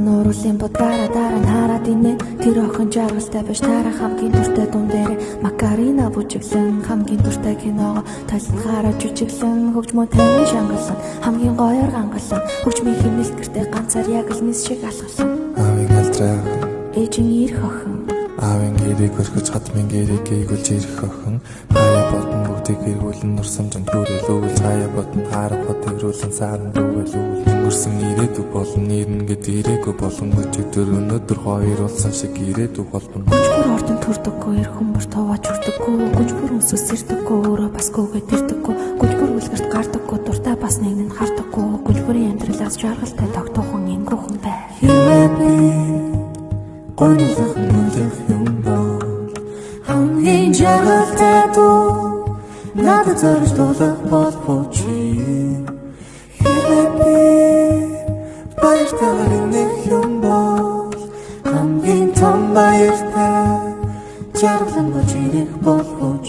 нууруулын бодгараа дараа нь хараад инэ тэр охин жаргалтай биш тараа хамгийн дуртай дун дээр макарина бүжиглэн хамгийн дуртай киного талхаараа жүжиглэн хөгжмөө таны шангалсан хамгийн гоёор гангалсан хөгжмийн химнэлт гэртээ ганцаар яг л мис шиг алхсан аавын алдраа ээжийн ирэх охин аавын гэрийг өргөж хатмын гэрийг гээгүүлж ирэх охин хаяа бодон бүгдийг эргүүлэн нурсамжинд хүрээлүүл хаяа бодон харах бод эргүүлэн саарн рүүгэлүүл өнгөрсөн ирээдүг болон нэрнэ гэд ирээгүй болон өчигдөр өнөөдөр хоёр болсон шиг ирээдүг болбон гүчбүр ордон төрдөггүй эр хүмүүр туугаж хүрдэггүй гүчбүр өнсөс сэрдэггүй өөрөө бас гүгээд ирдэггүй гүчбүр үлгэрт гардаггүй дуртай бас нэг нь хардаггүй гүчбүрийн амьдралаас жаргалтай тогтоохон ингэвхэн бай хэрвээ би гонлох нүлэх юм бол хамгийн жаргалтай дуу надад зорж дуулах болбоч хэрвээ би баяртайгаар инэх юм бол хамгийн том баяртай жаргалан болж ирэх болбоч